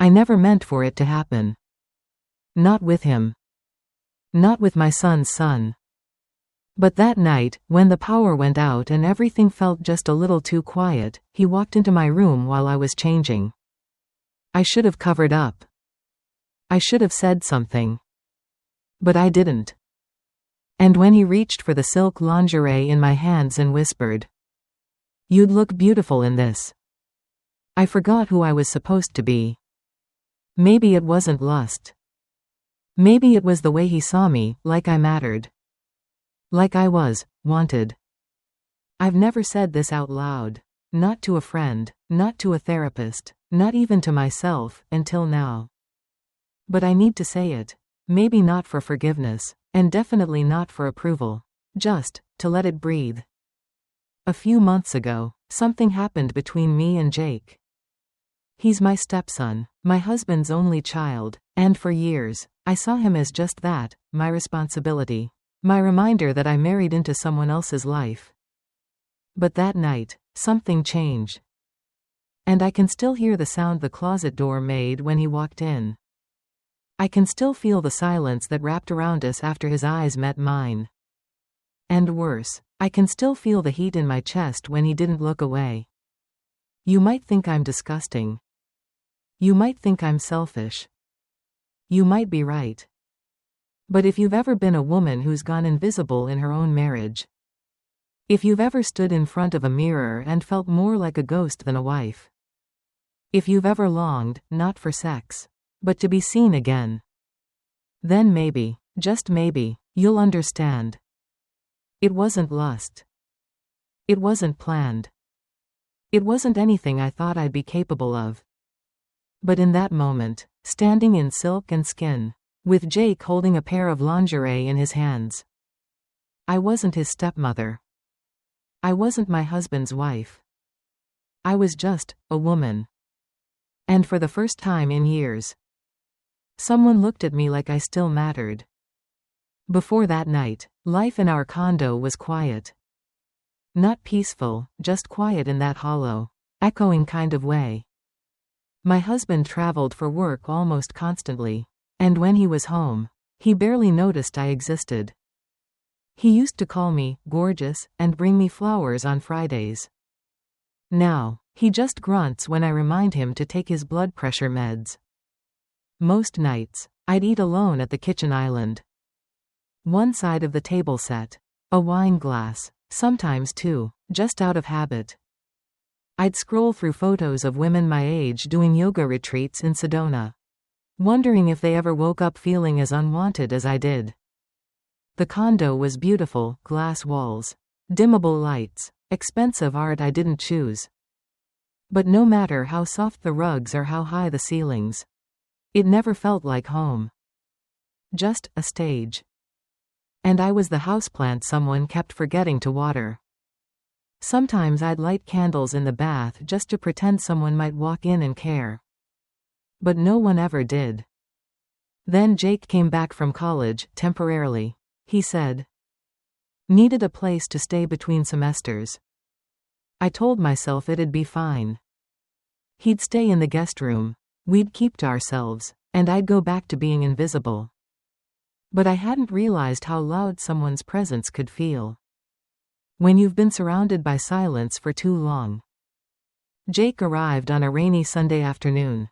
I never meant for it to happen. Not with him. Not with my son's son. But that night, when the power went out and everything felt just a little too quiet, he walked into my room while I was changing. I should have covered up. I should have said something. But I didn't. And when he reached for the silk lingerie in my hands and whispered, "You'd look beautiful in this," I forgot who I was supposed to be. Maybe it wasn't lust. Maybe it was the way he saw me, like I mattered. Like I was wanted. I've never said this out loud. Not to a friend, not to a therapist, not even to myself, until now. But I need to say it. Maybe not for forgiveness, and definitely not for approval. Just to let it breathe. A few months ago, something happened between me and Jake. He's my stepson, my husband's only child, and for years, I saw him as just that, my responsibility. My reminder that I married into someone else's life. But that night, something changed. And I can still hear the sound the closet door made when he walked in. I can still feel the silence that wrapped around us after his eyes met mine. And worse, I can still feel the heat in my chest when he didn't look away. You might think I'm disgusting. You might think I'm selfish. You might be right. But if you've ever been a woman who's gone invisible in her own marriage, if you've ever stood in front of a mirror and felt more like a ghost than a wife, if you've ever longed, not for sex, but to be seen again, then maybe, just maybe, you'll understand. It wasn't lust. It wasn't planned. It wasn't anything I thought I'd be capable of. But in that moment, standing in silk and skin, with Jake holding a pair of lingerie in his hands, I wasn't his stepmother. I wasn't my husband's wife. I was just a woman. And for the first time in years, someone looked at me like I still mattered. Before that night, life in our condo was quiet. Not peaceful, just quiet in that hollow, echoing kind of way. My husband traveled for work almost constantly. And when he was home, he barely noticed I existed. He used to call me gorgeous and bring me flowers on Fridays. Now, he just grunts when I remind him to take his blood pressure meds. Most nights, I'd eat alone at the kitchen island. One side of the table set, a wine glass, sometimes two, just out of habit. I'd scroll through photos of women my age doing yoga retreats in Sedona, wondering if they ever woke up feeling as unwanted as I did. The condo was beautiful, glass walls, dimmable lights, expensive art I didn't choose. But no matter how soft the rugs or how high the ceilings, it never felt like home. Just a stage. And I was the houseplant someone kept forgetting to water. Sometimes I'd light candles in the bath just to pretend someone might walk in and care. But no one ever did. Then Jake came back from college, temporarily. He said. Needed a place to stay between semesters. I told myself it'd be fine. He'd stay in the guest room. We'd keep to ourselves, and I'd go back to being invisible. But I hadn't realized how loud someone's presence could feel. When you've been surrounded by silence for too long. Jake arrived on a rainy Sunday afternoon.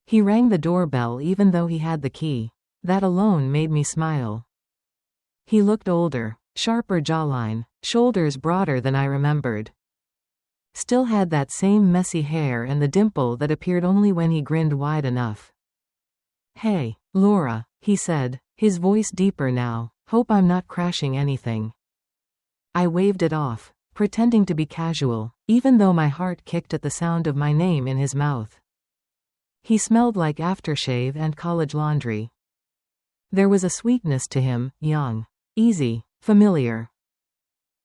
He rang the doorbell even though he had the key. That alone made me smile. He looked older, sharper jawline, shoulders broader than I remembered. Still had that same messy hair and the dimple that appeared only when he grinned wide enough. Hey, Laura, he said, his voice deeper now. Hope I'm not crashing anything. I waved it off, pretending to be casual, even though my heart kicked at the sound of my name in his mouth. He smelled like aftershave and college laundry. There was a sweetness to him, young, easy, familiar.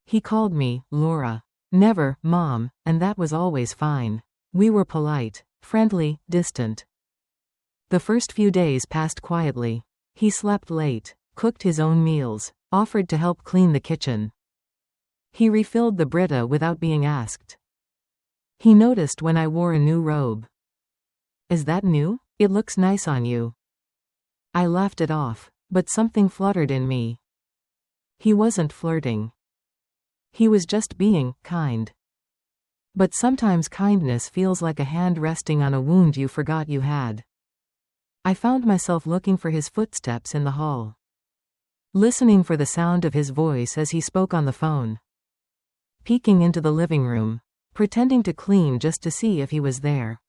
He called me Laura. Never Mom, and that was always fine. We were polite, friendly, distant. The first few days passed quietly. He slept late, cooked his own meals, offered to help clean the kitchen. He refilled the Brita without being asked. He noticed when I wore a new robe. Is that new? It looks nice on you. I laughed it off, but something fluttered in me. He wasn't flirting. He was just being kind. But sometimes kindness feels like a hand resting on a wound you forgot you had. I found myself looking for his footsteps in the hall, listening for the sound of his voice as he spoke on the phone, peeking into the living room, pretending to clean just to see if he was there.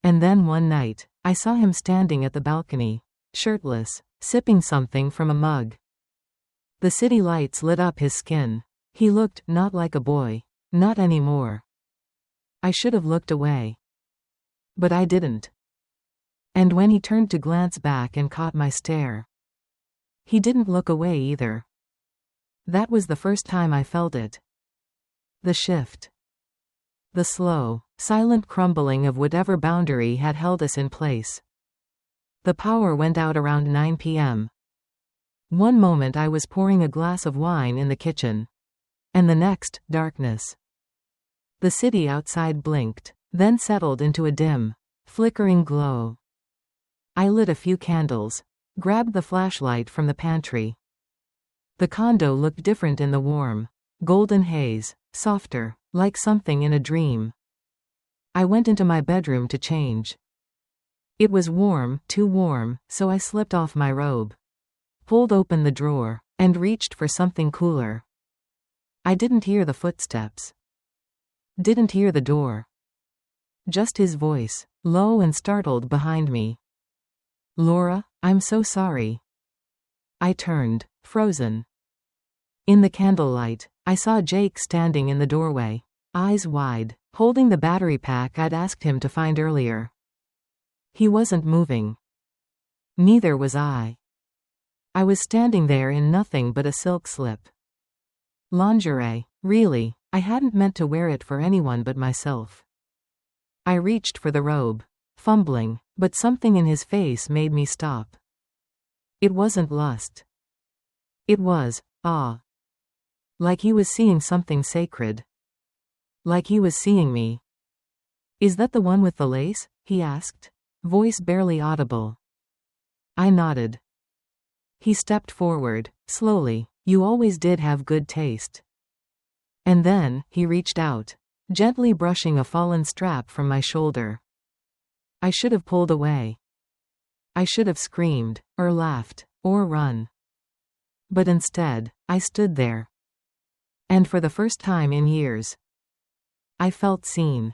And then one night, I saw him standing at the balcony, shirtless, sipping something from a mug. The city lights lit up his skin. He looked not like a boy. Not anymore. I should have looked away. But I didn't. And when he turned to glance back and caught my stare, he didn't look away either. That was the first time I felt it. The shift. The slow, silent crumbling of whatever boundary had held us in place. The power went out around 9 p.m. One moment I was pouring a glass of wine in the kitchen. And the next, darkness. The city outside blinked, then settled into a dim, flickering glow. I lit a few candles, grabbed the flashlight from the pantry. The condo looked different in the warm, golden haze, softer, like something in a dream. I went into my bedroom to change. It was warm, too warm, so I slipped off my robe, pulled open the drawer, and reached for something cooler. I didn't hear the footsteps. Didn't hear the door. Just his voice, low and startled behind me. Laura, I'm so sorry. I turned, frozen. In the candlelight, I saw Jake standing in the doorway, eyes wide, holding the battery pack I'd asked him to find earlier. He wasn't moving. Neither was I. I was standing there in nothing but a silk slip. Lingerie, really, I hadn't meant to wear it for anyone but myself. I reached for the robe, fumbling, but something in his face made me stop. It wasn't lust. It was awe. Like he was seeing something sacred. Like he was seeing me. Is that the one with the lace? He asked, voice barely audible. I nodded. He stepped forward, slowly. You always did have good taste. And then, he reached out, gently brushing a fallen strap from my shoulder. I should have pulled away. I should have screamed, or laughed, or run. But instead, I stood there. And for the first time in years, I felt seen.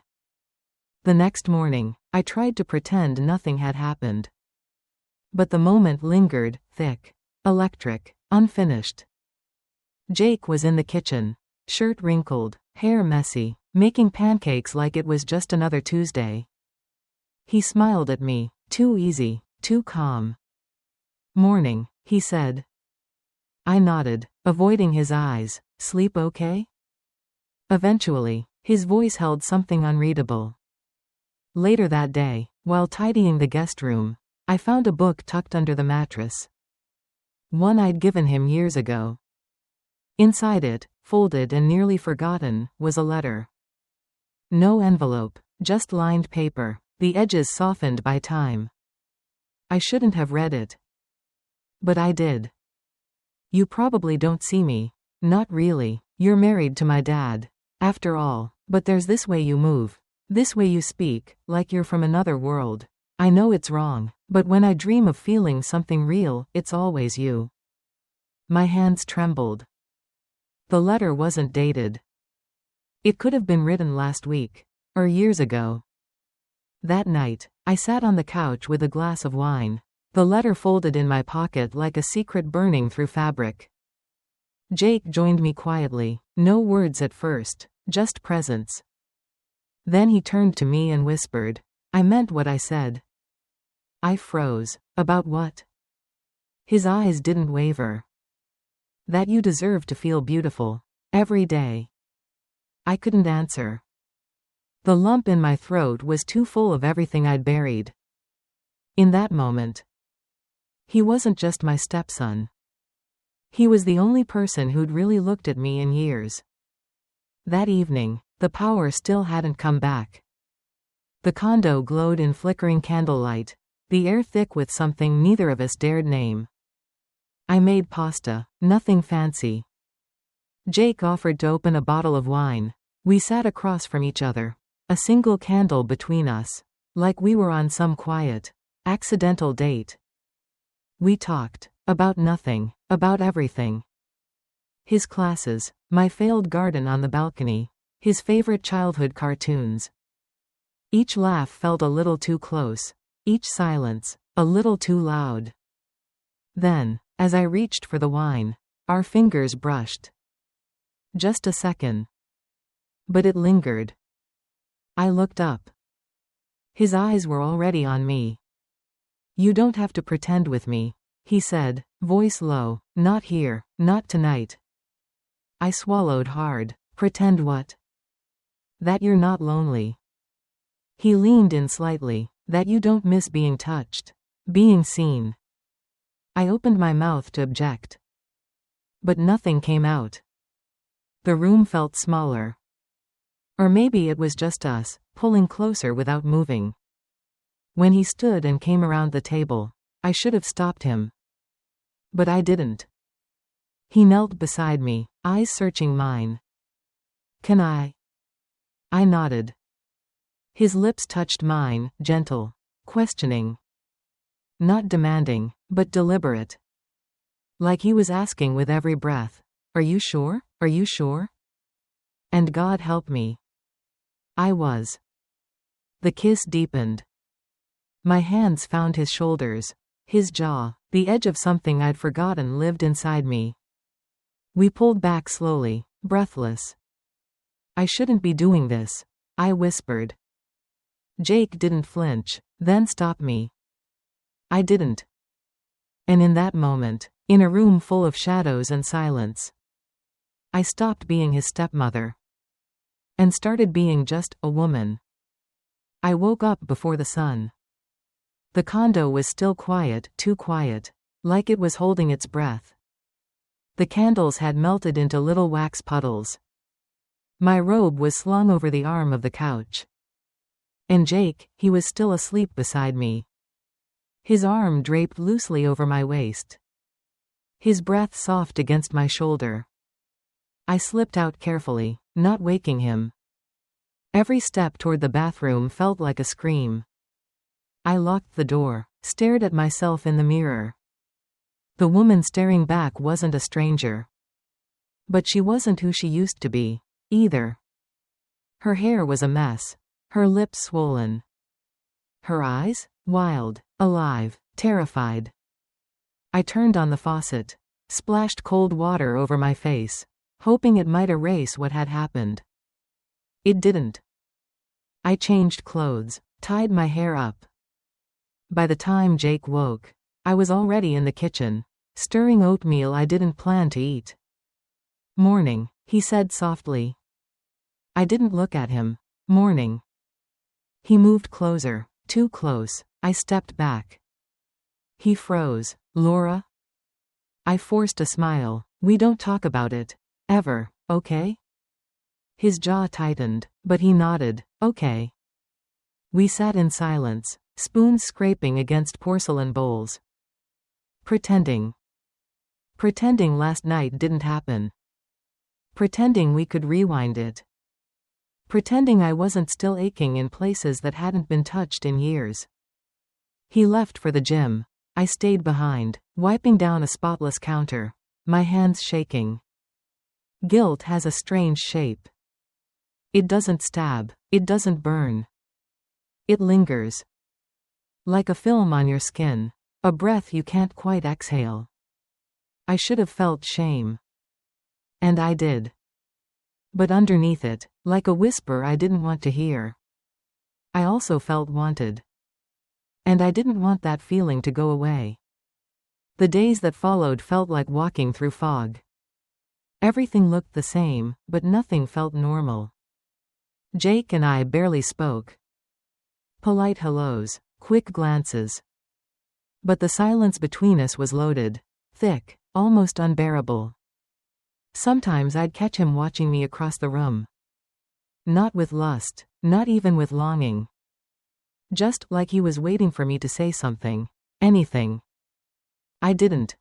The next morning, I tried to pretend nothing had happened. But the moment lingered, thick, electric, unfinished. Jake was in the kitchen, shirt wrinkled, hair messy, making pancakes like it was just another Tuesday. He smiled at me, too easy, too calm. Morning, he said. I nodded, avoiding his eyes. Sleep okay? Eventually, his voice held something unreadable. Later that day, while tidying the guest room, I found a book tucked under the mattress. One I'd given him years ago. Inside it, folded and nearly forgotten, was a letter. No envelope, just lined paper, the edges softened by time. I shouldn't have read it. But I did. You probably don't see me. Not really. You're married to my dad. After all, but there's this way you move. This way you speak, like you're from another world. I know it's wrong, but when I dream of feeling something real, it's always you. My hands trembled. The letter wasn't dated. It could have been written last week, or years ago. That night, I sat on the couch with a glass of wine, the letter folded in my pocket like a secret burning through fabric. Jake joined me quietly, no words at first, just presence. Then he turned to me and whispered, I meant what I said. I froze. About what? His eyes didn't waver. That you deserve to feel beautiful. Every day. I couldn't answer. The lump in my throat was too full of everything I'd buried. In that moment. He wasn't just my stepson. He was the only person who'd really looked at me in years. That evening, the power still hadn't come back. The condo glowed in flickering candlelight, the air thick with something neither of us dared name. I made pasta, nothing fancy. Jake offered to open a bottle of wine. We sat across from each other, a single candle between us, like we were on some quiet, accidental date. We talked about nothing, about everything. His classes, my failed garden on the balcony, his favorite childhood cartoons. Each laugh felt a little too close, each silence, a little too loud. Then, as I reached for the wine, our fingers brushed. Just a second. But it lingered. I looked up. His eyes were already on me. "You don't have to pretend with me," he said, voice low. "Not here, not tonight." I swallowed hard. "Pretend what?" "That you're not lonely." He leaned in slightly. "That you don't miss being touched, being seen." I opened my mouth to object. But nothing came out. The room felt smaller. Or maybe it was just us, pulling closer without moving. When he stood and came around the table, I should have stopped him. But I didn't. He knelt beside me, eyes searching mine. "Can I?" I nodded. His lips touched mine, gentle, questioning. Not demanding, but deliberate. Like he was asking with every breath, "Are you sure? Are you sure?" And God help me. I was. The kiss deepened. My hands found his shoulders, his jaw, the edge of something I'd forgotten lived inside me. We pulled back slowly, breathless. "I shouldn't be doing this," I whispered. Jake didn't flinch, then stop me. I didn't. And in that moment, in a room full of shadows and silence, I stopped being his stepmother. And started being just a woman. I woke up before the sun. The condo was still quiet, too quiet, like it was holding its breath. The candles had melted into little wax puddles. My robe was slung over the arm of the couch. And Jake, he was still asleep beside me. His arm draped loosely over my waist. His breath soft against my shoulder. I slipped out carefully, not waking him. Every step toward the bathroom felt like a scream. I locked the door, stared at myself in the mirror. The woman staring back wasn't a stranger. But she wasn't who she used to be, either. Her hair was a mess, her lips swollen. Her eyes? Wild, alive, terrified. I turned on the faucet, splashed cold water over my face, hoping it might erase what had happened. It didn't. I changed clothes, tied my hair up. By the time Jake woke, I was already in the kitchen, stirring oatmeal I didn't plan to eat. "Morning," he said softly. I didn't look at him. "Morning." He moved closer, too close. I stepped back. He froze. "Laura?" I forced a smile. "We don't talk about it. Ever, okay?" His jaw tightened, but he nodded. "Okay." We sat in silence, spoons scraping against porcelain bowls. Pretending. Pretending last night didn't happen. Pretending we could rewind it. Pretending I wasn't still aching in places that hadn't been touched in years. He left for the gym. I stayed behind, wiping down a spotless counter, my hands shaking. Guilt has a strange shape. It doesn't stab, it doesn't burn. It lingers. Like a film on your skin, a breath you can't quite exhale. I should have felt shame. And I did. But underneath it, like a whisper I didn't want to hear, I also felt wanted. And I didn't want that feeling to go away. The days that followed felt like walking through fog. Everything looked the same, but nothing felt normal. Jake and I barely spoke. Polite hellos, quick glances. But the silence between us was loaded, thick, almost unbearable. Sometimes I'd catch him watching me across the room. Not with lust, not even with longing. Just like he was waiting for me to say something. Anything. I didn't.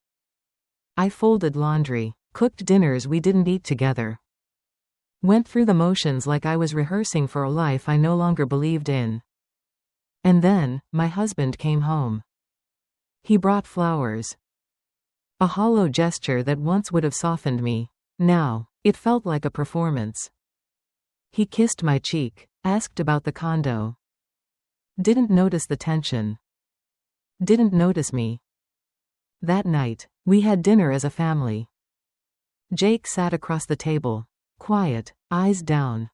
I folded laundry, cooked dinners we didn't eat together. Went through the motions like I was rehearsing for a life I no longer believed in. And then, my husband came home. He brought flowers. A hollow gesture that once would have softened me. Now, it felt like a performance. He kissed my cheek, asked about the condo. Didn't notice the tension. Didn't notice me. That night, we had dinner as a family. Jake sat across the table, quiet, eyes down.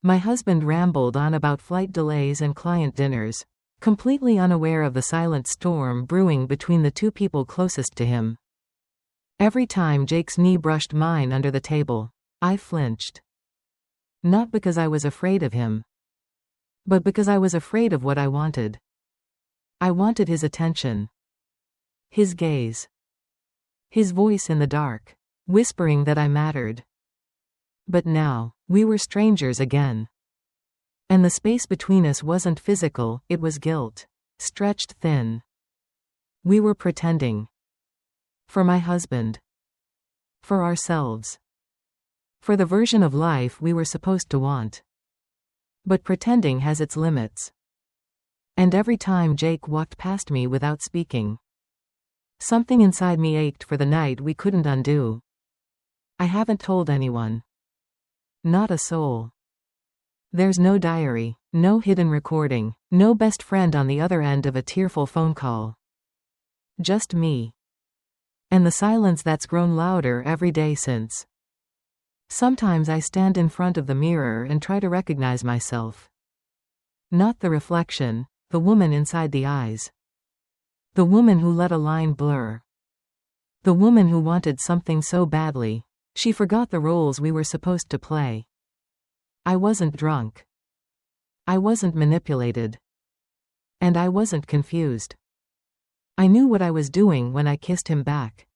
My husband rambled on about flight delays and client dinners, completely unaware of the silent storm brewing between the two people closest to him. Every time Jake's knee brushed mine under the table, I flinched. Not because I was afraid of him, but because I was afraid of what I wanted. I wanted his attention. His gaze. His voice in the dark, whispering that I mattered. But now, we were strangers again. And the space between us wasn't physical, it was guilt. Stretched thin. We were pretending. For my husband. For ourselves. For the version of life we were supposed to want. But pretending has its limits. And every time Jake walked past me without speaking, something inside me ached for the night we couldn't undo. I haven't told anyone. Not a soul. There's no diary, no hidden recording, no best friend on the other end of a tearful phone call. Just me. And the silence that's grown louder every day since. Sometimes I stand in front of the mirror and try to recognize myself. Not the reflection, the woman inside the eyes. The woman who let a line blur. The woman who wanted something so badly, she forgot the roles we were supposed to play. I wasn't drunk. I wasn't manipulated. And I wasn't confused. I knew what I was doing when I kissed him back.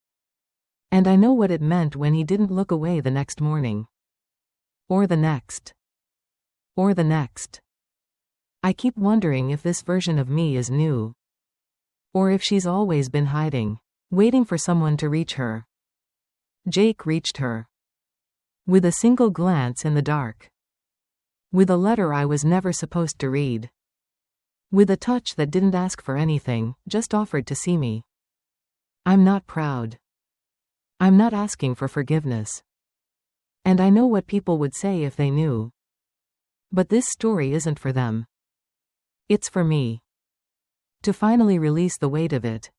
And I know what it meant when he didn't look away the next morning. Or the next. Or the next. I keep wondering if this version of me is new. Or if she's always been hiding, waiting for someone to reach her. Jake reached her. With a single glance in the dark. With a letter I was never supposed to read. With a touch that didn't ask for anything, just offered to see me. I'm not proud. I'm not asking for forgiveness. And I know what people would say if they knew. But this story isn't for them. It's for me. To finally release the weight of it.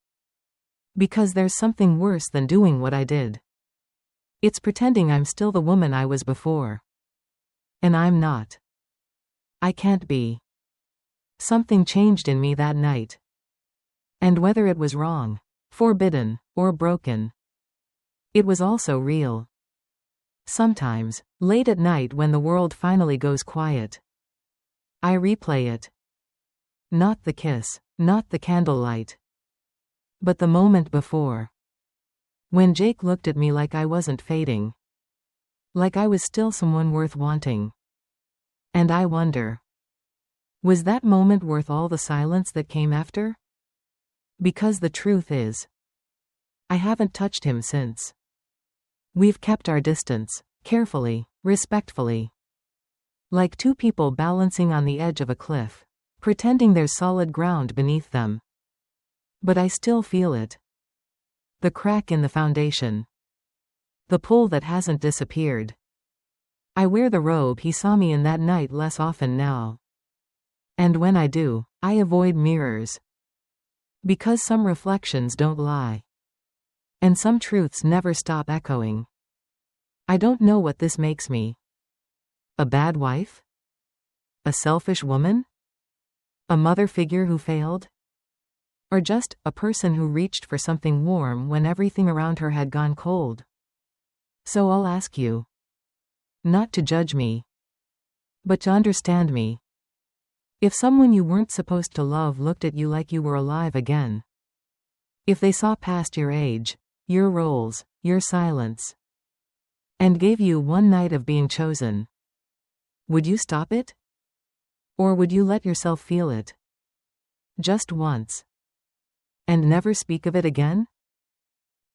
Because there's something worse than doing what I did. It's pretending I'm still the woman I was before. And I'm not. I can't be. Something changed in me that night. And whether it was wrong, forbidden, or broken, it was also real. Sometimes, late at night when the world finally goes quiet, I replay it. Not the kiss, not the candlelight, but the moment before. When Jake looked at me like I wasn't fading. Like I was still someone worth wanting. And I wonder, was that moment worth all the silence that came after? Because the truth is, I haven't touched him since. We've kept our distance, carefully, respectfully. Like two people balancing on the edge of a cliff, pretending there's solid ground beneath them. But I still feel it. The crack in the foundation. The pull that hasn't disappeared. I wear the robe he saw me in that night less often now. And when I do, I avoid mirrors. Because some reflections don't lie. And some truths never stop echoing. I don't know what this makes me. A bad wife? A selfish woman? A mother figure who failed? Or just a person who reached for something warm when everything around her had gone cold? So I'll ask you. Not to judge me, but to understand me. If someone you weren't supposed to love looked at you like you were alive again. If they saw past your age, your roles, your silence, and gave you one night of being chosen, would you stop it? Or would you let yourself feel it? Just once. And never speak of it again?